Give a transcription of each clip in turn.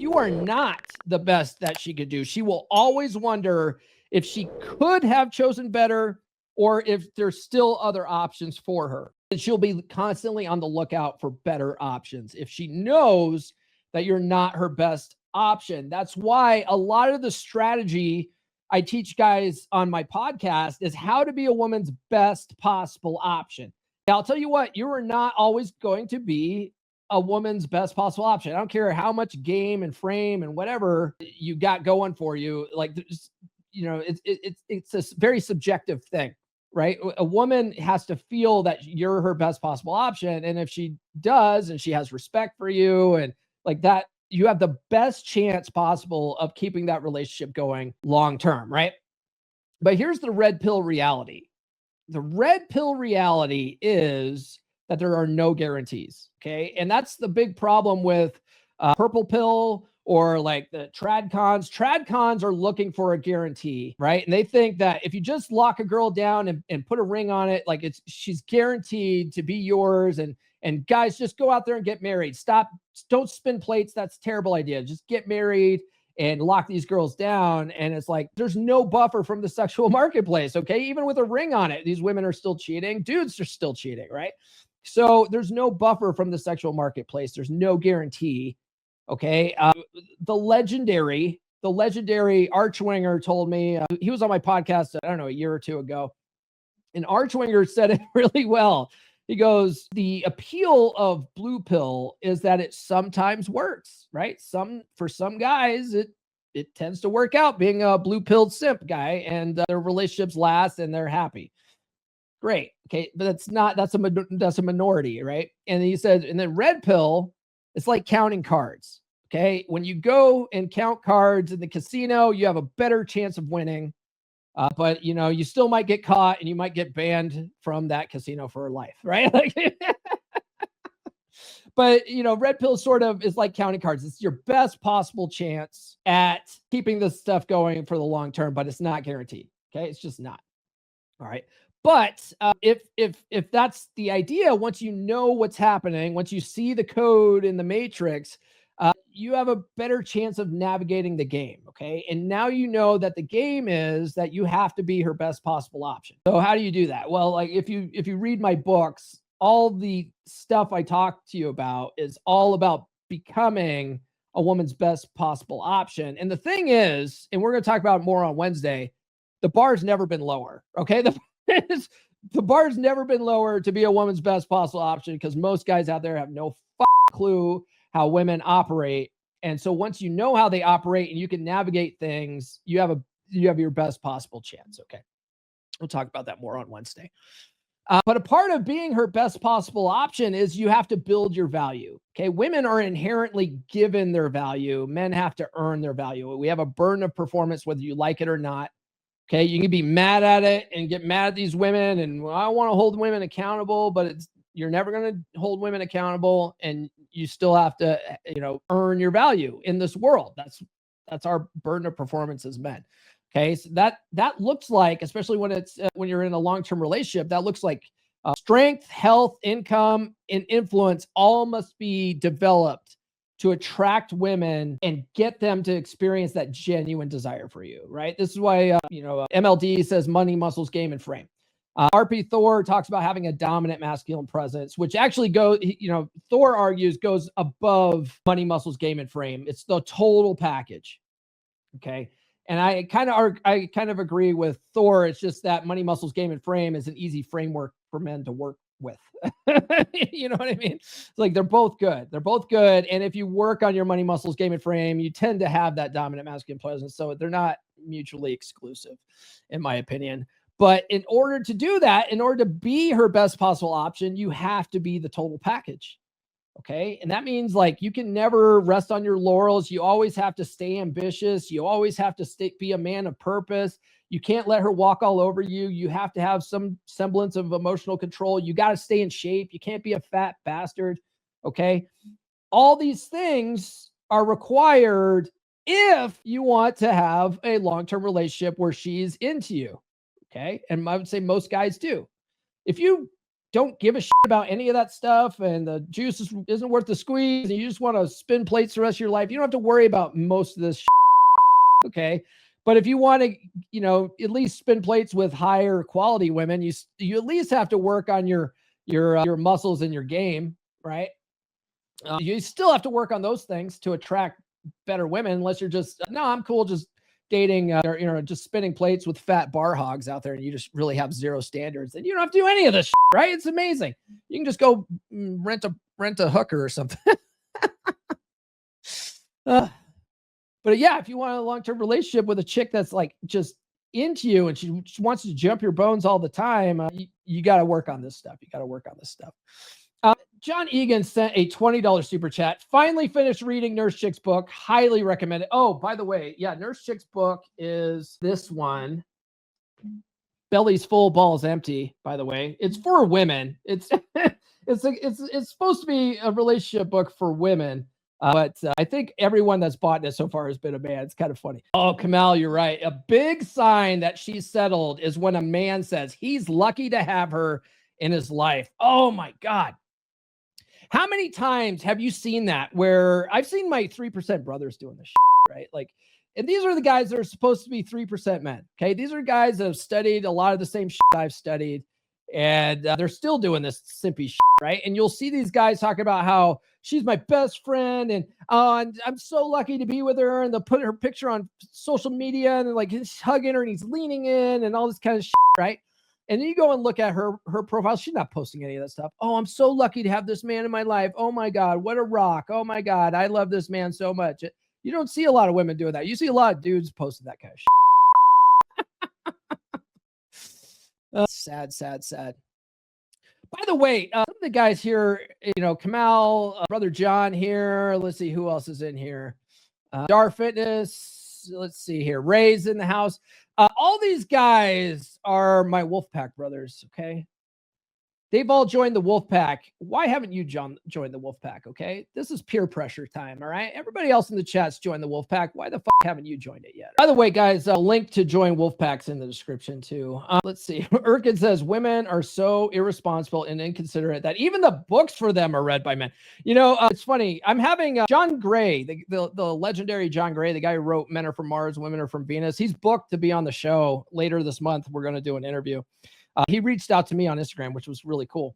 you are not the best that she could do, she will always wonder if she could have chosen better or if there's still other options for her. And she'll be constantly on the lookout for better options if she knows that you're not her best option. That's why a lot of the strategy I teach guys on my podcast is how to be a woman's best possible option. I'll tell you what, you are not always going to be a woman's best possible option. I don't care how much game and frame and whatever you got going for you. Like, it's a very subjective thing, right? A woman has to feel that you're her best possible option. And if she does, and she has respect for you and like that, you have the best chance possible of keeping that relationship going long term, right? But here's the red pill reality. The red pill reality is that there are no guarantees. Okay. And that's the big problem with purple pill or like the trad cons. Trad cons are looking for a guarantee, right? And they think that if you just lock a girl down and put a ring on it, like she's guaranteed to be yours. And guys, just go out there and get married. Don't spin plates. That's a terrible idea. Just get married and lock these girls down. And it's like, there's no buffer from the sexual marketplace. Okay. Even with a ring on it, these women are still cheating. Dudes are still cheating, right? So there's no buffer from the sexual marketplace. There's no guarantee. Okay. The legendary Archwinger told me, he was on my podcast, I don't know, a year or two ago. And Archwinger said it really well. He goes, the appeal of blue pill is that it sometimes works, right? For some guys, it tends to work out being a blue pilled simp guy, and their relationships last and they're happy. Great. Okay. But that's a minority, right? And he said, and then red pill, it's like counting cards. Okay. When you go and count cards in the casino, you have a better chance of winning. But you still might get caught and you might get banned from that casino for life, right? But red pill sort of is like counting cards. It's your best possible chance at keeping this stuff going for the long term, but it's not guaranteed. Okay, it's just not. All right. But if that's the idea, once you know what's happening, once you see the code in the matrix, you have a better chance of navigating the game. Okay. And now you know that the game is that you have to be her best possible option. So how do you do that? Well, like if you read my books, all the stuff I talk to you about is all about becoming a woman's best possible option. And the thing is, and we're going to talk about it more on Wednesday, the bar's never been lower. Okay. The bar's never been lower to be a woman's best possible option because most guys out there have no clue how women operate. And so once you know how they operate and you can navigate things, you have your best possible chance. Okay. We'll talk about that more on Wednesday. But a part of being her best possible option is you have to build your value. Okay. Women are inherently given their value. Men have to earn their value. We have a burden of performance, whether you like it or not. Okay. You can be mad at it and get mad at these women. And I want to hold women accountable, but you're never going to hold women accountable. And you still have to, earn your value in this world. That's our burden of performance as men. Okay. So that looks like, especially when you're in a long-term relationship, that looks like strength, health, income, and influence all must be developed to attract women and get them to experience that genuine desire for you. Right. This is why, MLD says money, muscles, game, and frame. RP Thor talks about having a dominant masculine presence, which actually Thor argues goes above money, muscles, game, and frame. It's the total package. Okay. And I kind of agree with Thor. It's just that money, muscles, game, and frame is an easy framework for men to work with. You know what I mean? It's like they're both good. They're both good. And if you work on your money, muscles, game, and frame, you tend to have that dominant masculine presence. So they're not mutually exclusive, in my opinion. But in order to do that, in order to be her best possible option, you have to be the total package. Okay. And that means like you can never rest on your laurels. You always have to stay ambitious. You always have to be a man of purpose. You can't let her walk all over you. You have to have some semblance of emotional control. You got to stay in shape. You can't be a fat bastard. Okay. All these things are required if you want to have a long-term relationship where she's into you. Okay. And I would say most guys do. If you don't give a shit about any of that stuff and the juice isn't worth the squeeze and you just want to spin plates the rest of your life, you don't have to worry about most of this shit, okay? But if you want to, at least spin plates with higher quality women, you at least have to work on your muscles and your game, right? You still have to work on those things to attract better women, unless you're just, no, I'm cool just dating, or, just spinning plates with fat bar hogs out there and you just really have zero standards. And you don't have to do any of this shit, right? It's amazing. You can just go rent a hooker or something. But yeah, if you want a long-term relationship with a chick that's like just into you and she just wants to jump your bones all the time, you got to work on this stuff. John Egan sent a $20 super chat. Finally finished reading Nurse Chick's book. Highly recommend it. Oh, by the way, yeah, Nurse Chick's book is this one. Belly's Full, Balls Empty, by the way. It's for women. It's supposed to be a relationship book for women. But I think everyone that's bought it so far has been a man. It's kind of funny. Oh, Kamal, you're right. A big sign that she's settled is when a man says he's lucky to have her in his life. Oh, my God. How many times have you seen that where I've seen my 3% brothers doing this shit, right? Like, and these are the guys that are supposed to be 3% men. Okay. These are guys that have studied a lot of the same shit I've studied and they're still doing this simpy shit, right? And you'll see these guys talking about how she's my best friend and I'm so lucky to be with her. And they'll put her picture on social media and like he's hugging her and he's leaning in and all this kind of shit, right? And then you go and look at her profile. She's not posting any of that stuff. Oh, I'm so lucky to have this man in my life. Oh my God, what a rock. Oh my God, I love this man so much. You don't see a lot of women doing that. You see a lot of dudes posting that kind of shit. Sad. By the way, some of the guys here, Kamal, Brother John here. Let's see who else is in here. Dar Fitness. Let's see here. Ray's in the house. All these guys are my Wolfpack brothers, okay? They've all joined the Wolfpack. Why haven't you joined the Wolfpack, okay? This is peer pressure time, all right? Everybody else in the chat's joined the Wolfpack. Why the fuck haven't you joined it yet? By the way, guys, a link to join Wolfpack's in the description too. Let's see. Erkin says, women are so irresponsible and inconsiderate that even the books for them are read by men. It's funny. I'm having John Gray, the legendary John Gray, the guy who wrote Men Are From Mars, Women Are From Venus. He's booked to be on the show later this month. We're going to do an interview. He reached out to me on Instagram, which was really cool.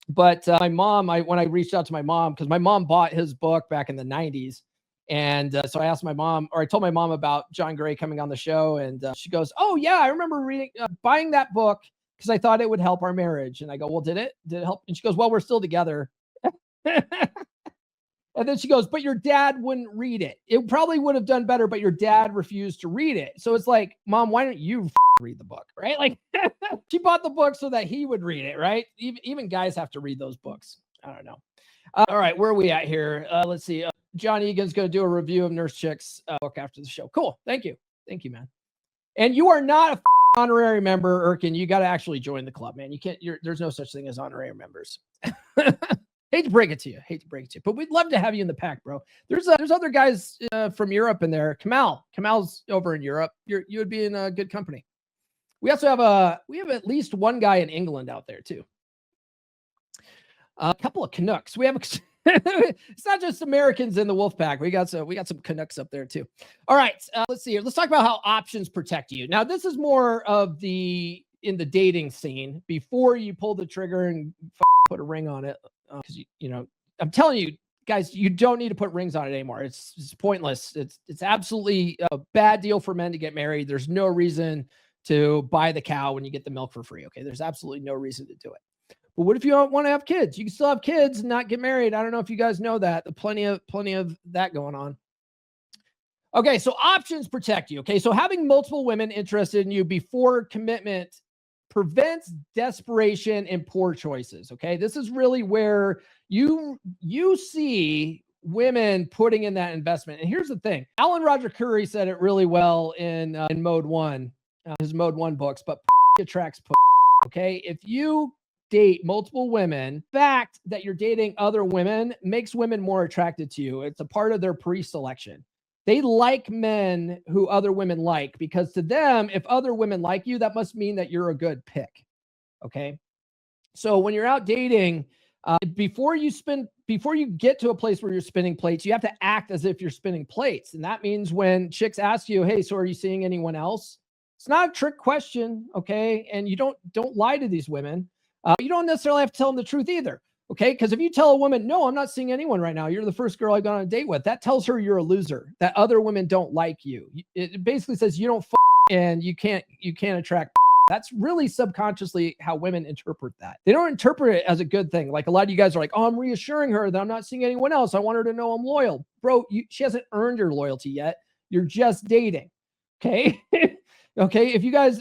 But my mom, when I reached out to my mom, because my mom bought his book back in the 90s. And so I asked my mom, or I told my mom about John Gray coming on the show. And she goes, oh, yeah, I remember buying that book because I thought it would help our marriage. And I go, well, did it? Did it help? And she goes, well, we're still together. And then she goes, but your dad wouldn't read it. It probably would have done better, but your dad refused to read it. So it's like, Mom, why don't you read the book, right? Like she bought the book so that he would read it, right? Even guys have to read those books. I don't know. All right, where are we at here? Let's see. John Egan's going to do a review of Nurse Chick's book after the show. Cool. Thank you, man. And you are not a honorary member, Erkin. You got to actually join the club, man. You can't. There's no such thing as honorary members. Hate to break it to you, but we'd love to have you in the pack, bro. There's other guys from Europe in there. Kamal's over in Europe. You would be in good company. We also have at least one guy in England out there too. A couple of Canucks. We have it's not just Americans in the Wolfpack. We got some Canucks up there too. All right, let's see here. Let's talk about how options protect you. Now, this is more of in the dating scene before you pull the trigger and put a ring on it. Because I'm telling you guys, you don't need to put rings on it anymore. It's pointless. It's absolutely a bad deal for men to get married. There's no reason to buy the cow when you get the milk for free. Okay, there's absolutely no reason to do it. But what if you don't want to have kids? You can still have kids and not get married. I don't know if you guys know that. Plenty of that going on. Okay, so options protect you. Okay, so having multiple women interested in you before commitment prevents desperation and poor choices. Okay, this is really where you see women putting in that investment. And here's the thing: Alan Roger Curry said it really well in Mode One, his Mode One books. But attracts. Okay, if you date multiple women, the fact that you're dating other women makes women more attracted to you. It's a part of their pre-selection. They like men who other women like, because to them, if other women like you, that must mean that you're a good pick. Okay. So when you're out dating, before you get to a place where you're spinning plates, you have to act as if you're spinning plates. And that means when chicks ask you, hey, so are you seeing anyone else? It's not a trick question, okay? And you don't lie to these women. You don't necessarily have to tell them the truth either, okay? Because if you tell a woman, no, I'm not seeing anyone right now, you're the first girl I've gone on a date with, that tells her you're a loser, that other women don't like you. It basically says you don't and you can't attract. That's really subconsciously how women interpret that. They don't interpret it as a good thing. Like a lot of you guys are like, oh, I'm reassuring her that I'm not seeing anyone else. I want her to know I'm loyal. Bro, she hasn't earned your loyalty yet. You're just dating. Okay. Okay. If you guys,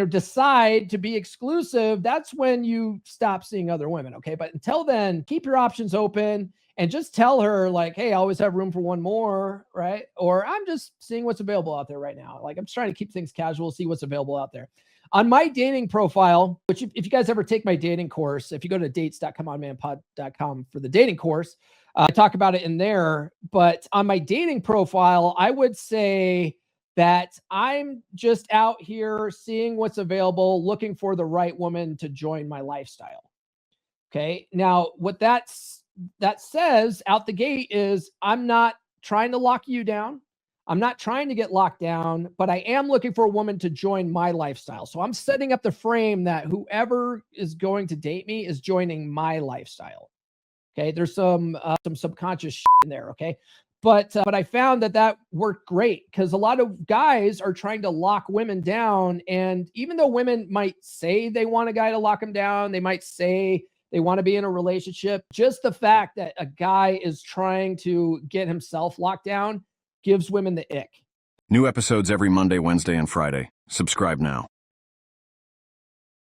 decide to be exclusive, that's when you stop seeing other women. Okay. But until then, keep your options open and just tell her like, hey, I always have room for one more. Right. Or I'm just seeing what's available out there right now. Like I'm just trying to keep things casual, see what's available out there. On my dating profile, which if you guys ever take my dating course, if you go to dates.comeonmanpod.com for the dating course, I talk about it in there. But on my dating profile, I would say that I'm just out here seeing what's available, looking for the right woman to join my lifestyle. Okay. Now, what that says out the gate is I'm not trying to lock you down. I'm not trying to get locked down, but I am looking for a woman to join my lifestyle. So I'm setting up the frame that whoever is going to date me is joining my lifestyle. Okay. There's some subconscious shit in there. Okay. But I found that worked great because a lot of guys are trying to lock women down. And even though women might say they want a guy to lock them down, they might say they want to be in a relationship, just the fact that a guy is trying to get himself locked down gives women the ick. New episodes every Monday, Wednesday, and Friday. Subscribe now.